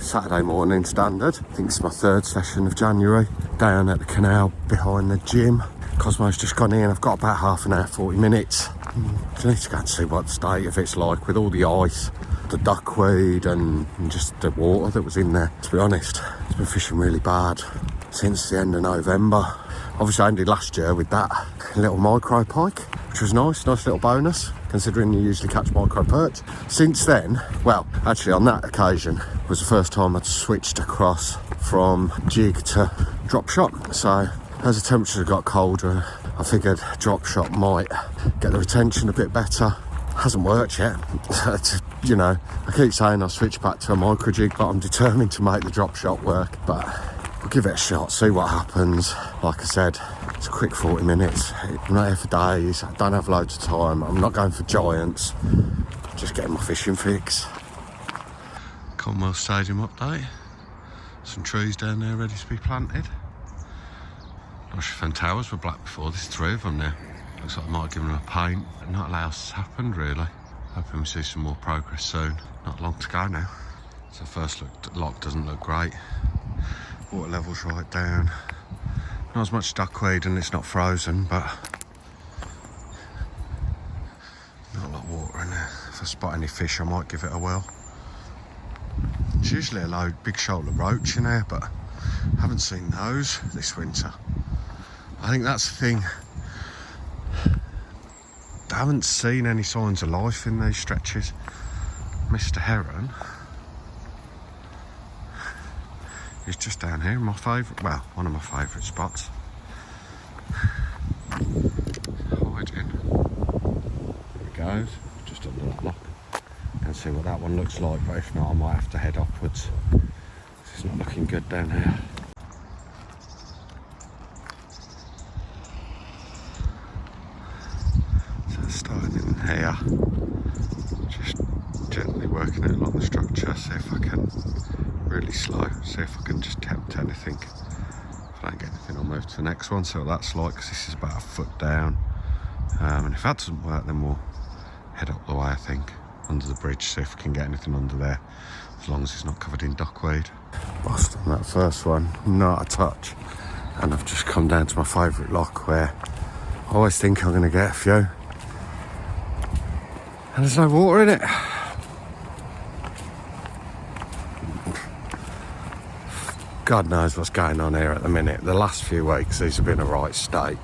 Saturday morning standard. I think it's my third session of January. Down at the Canal behind the gym. Cosmo's just gone in. I've got about half an hour, 40 minutes. I need to go and see what the state of it's like with all the ice, the duckweed and just the water that was in there. To be honest, it's been fishing really bad since the end of November. Obviously I ended last year with that little micro pike, which was nice little bonus, considering you usually catch micro perch. Since then, well, actually on that occasion was the first time I'd switched across from jig to drop shot. So as the temperatures got colder, I figured drop shot might get the retention a bit better. Hasn't worked yet. You know, I keep saying I'll switch back to a micro jig, but I'm determined to make the drop shot work. But we'll give it a shot, see what happens. Like I said, it's a quick 40 minutes. I'm not here for days. I don't have loads of time. I'm not going for giants. Just getting my fishing fix. Commonwealth Stadium update. Some trees down there ready to be planted. Fen towers were black before. There's 3 of them now. Looks like I might have given them a paint. Not a lot else has happened really. Hoping we see some more progress soon. Not long to go now. So first lock doesn't look great. Water level's right down. Not as much duckweed and it's not frozen, but not a lot of water in there. If I spot any fish I might give it a whirl. There's usually a big shoulder roach in there, but I haven't seen those this winter. I think that's the thing. I haven't seen any signs of life in these stretches. Mr. Heron is just down here, my favourite, well, one of my favourite spots. Hiding. There he goes, just under that lock. Can see what that one looks like, but if not I might have to head upwards. It's not looking good down here. Starting in here, just gently working it along the structure, see if I can, really slow, see if I can just tempt anything. If I don't get anything I'll move to the next one, see what that's like, because this is about a foot down. And if that doesn't work then we'll head up the way I think, under the bridge, see if we can get anything under there, as long as it's not covered in duckweed. Lost on that first one, not a touch. And I've just come down to my favourite lock where I always think I'm going to get a few. And there's no water in it. God knows what's going on here at the minute. The last few weeks these have been a right state.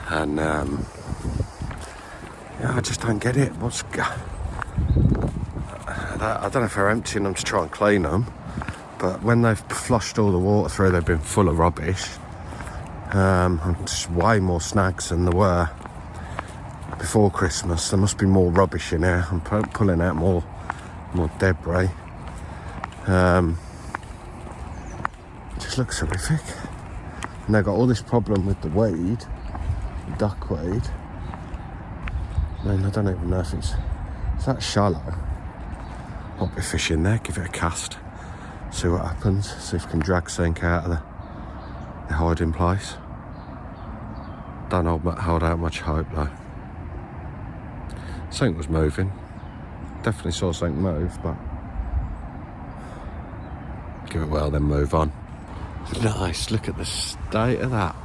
And yeah, I just don't get it. I don't know if they're emptying them to try and clean them, but when they've flushed all the water through they've been full of rubbish. And just way more snags than there were before Christmas. There must be more rubbish in here. I'm pulling out more debris. Just looks horrific. And they've got all this problem with the weed, the duckweed. I mean, I don't even know if it's that shallow. Pop your fish in there, give it a cast, see what happens, see if we can drag something out of the hiding place. Don't hold out much hope though. Something was moving. Definitely saw something move, but give it well, then move on. Nice, look at the state of that.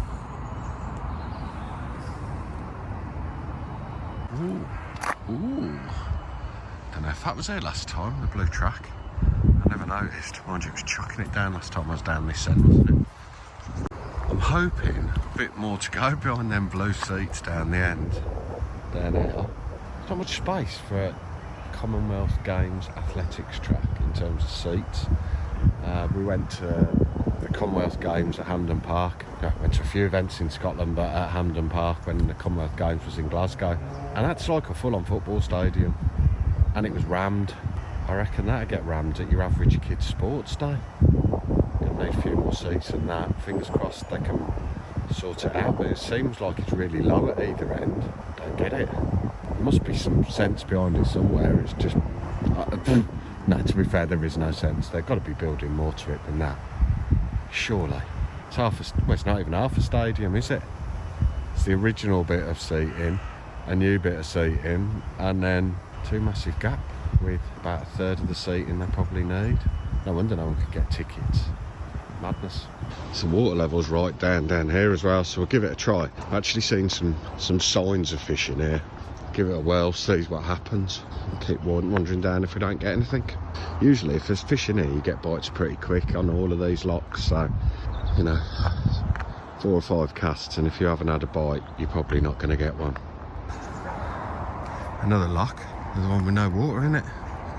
Ooh. Don't know if that was there last time, the blue track. I never noticed. Mind you, it was chucking it down last time I was down this end, wasn't it? I'm hoping a bit more to go behind them blue seats down the end. Down here. There's not much space for a Commonwealth Games athletics track in terms of seats. We went to the Commonwealth Games at Hampden Park. Went to a few events in Scotland, but at Hampden Park when the Commonwealth Games was in Glasgow. And that's like a full-on football stadium. And it was rammed. I reckon that'd get rammed at your average kid's sports day. Gonna need a few more seats than that. Fingers crossed they can sort it out, but it seems like it's really low at either end. Don't get it. There must be some sense behind it somewhere. It's just... no, to be fair, there is no sense. They've got to be building more to it than that. Surely. It's it's not even half a stadium, is it? It's the original bit of seating, a new bit of seating, and then two massive gap with about a third of the seating they probably need. No wonder no one could get tickets. Madness. So the water level's right down here as well, so we'll give it a try. I've actually seen some signs of fish in here. Give it a whirl, see what happens. Keep wandering down if we don't get anything. Usually if there's fish in here, you get bites pretty quick on all of these locks, so, you know, 4 or 5 casts, and if you haven't had a bite, you're probably not going to get one. Another lock, another one with no water in it.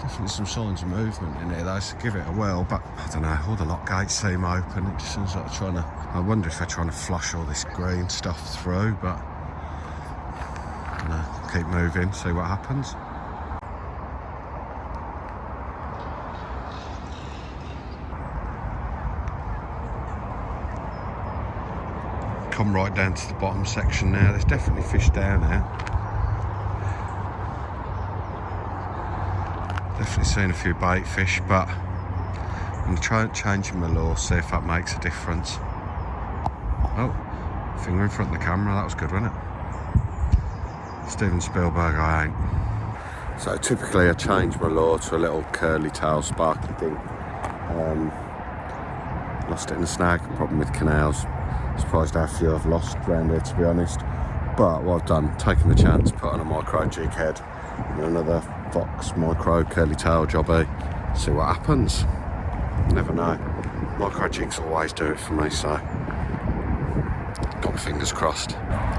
Definitely some signs of movement in here though, so give it a whirl, but I don't know, all the lock gates seem open. It just seems like they're trying to, I wonder if they're trying to flush all this green stuff through, but I don't know, keep moving, see what happens. Come right down to the bottom section now. There's definitely fish down there. Definitely seen a few bait fish, but I'm going to try changing my lure, see if that makes a difference. Oh, finger in front of the camera, that was good, wasn't it? Steven Spielberg, I ain't. So typically I change my lure to a little curly tail sparky thing. Lost it in a snag, problem with canals. Surprised how few I've lost around here, to be honest. But what I've done, taken the chance, put on a micro jig head and another Fox micro curly tail jobby. See what happens. Never know. Micro jigs always do it for me, so got my fingers crossed.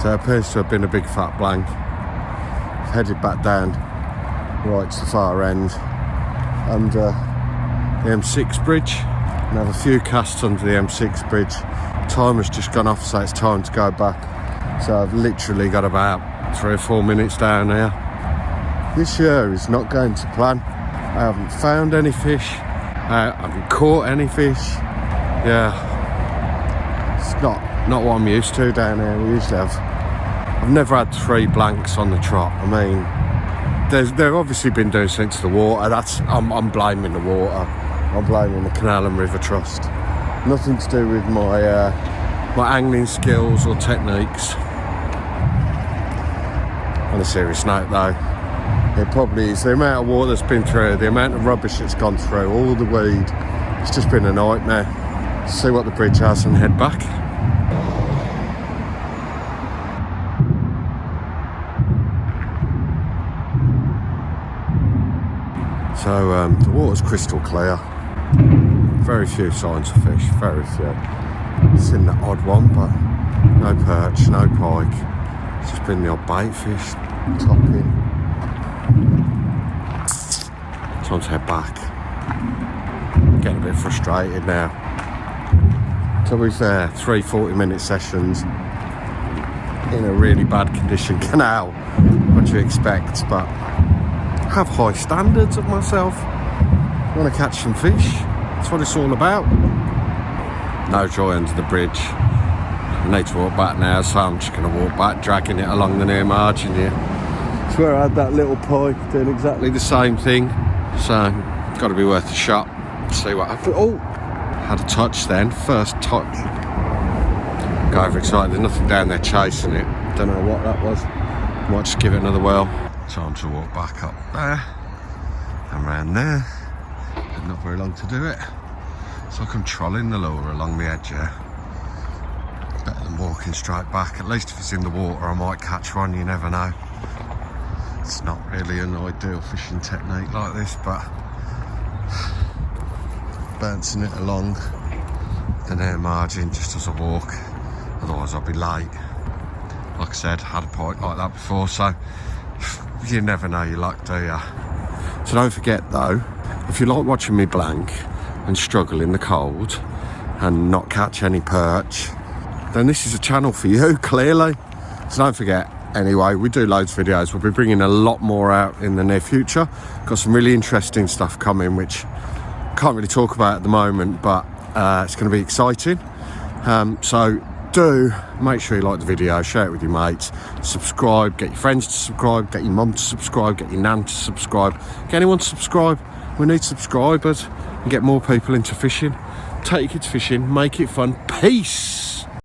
So it appears to have been a big fat blank. Headed back down right to the far end under the M6 bridge. And have a few casts under the M6 bridge. Timer's just gone off, so it's time to go back. So I've literally got about 3 or 4 minutes down here. This year is not going to plan. I haven't found any fish. I haven't caught any fish. Yeah, it's not what I'm used to down here. We usually have. I've never had 3 blanks on the trot. I mean, they've obviously been doing something to the water. I'm blaming the water. I'm blaming the Canal and River Trust. Nothing to do with my my angling skills or techniques. On a serious note though, it probably is the amount of water that's been through, the amount of rubbish that's gone through, all the weed. It's just been a nightmare. See what the bridge has and head back. So the water's crystal clear. Very few signs of fish, very few. Seen the odd one, but no perch, no pike. It's just been the odd bait fish, topping. Time to head back. Getting a bit frustrated now. To be fair, 3 40-minute sessions in a really bad condition canal. What do you expect? But I have high standards of myself. I want to catch some fish. That's what it's all about. No joy under the bridge. I need to walk back now, so I'm just going to walk back, dragging it along the near margin here. It's where I had that little pike doing exactly the same thing. So, got to be worth a shot. See what happens. Oh, had a touch then. First touch. Got overexcited. There's nothing down there chasing it. Don't know what that was. Might just give it another whirl. Time to walk back up there and round there. Not very long to do it. It's like I'm trolling the lure along the edge here. Better than walking straight back. At least if it's in the water I might catch one, you never know. It's not really an ideal fishing technique like this, but bouncing it along the near margin just as I walk, otherwise I'll be late. Like I said, had a pike like that before, so you never know your luck, do you? So don't forget though, if you like watching me blank and struggle in the cold and not catch any perch, then this is a channel for you, clearly. So don't forget, anyway, we do loads of videos. We'll be bringing a lot more out in the near future. Got some really interesting stuff coming, which I can't really talk about at the moment, but it's going to be exciting. So do make sure you like the video, share it with your mates, subscribe, get your friends to subscribe, get your mum to subscribe, get your nan to subscribe, get anyone to subscribe. We need subscribers and get more people into fishing. Take your kids fishing, make it fun. Peace.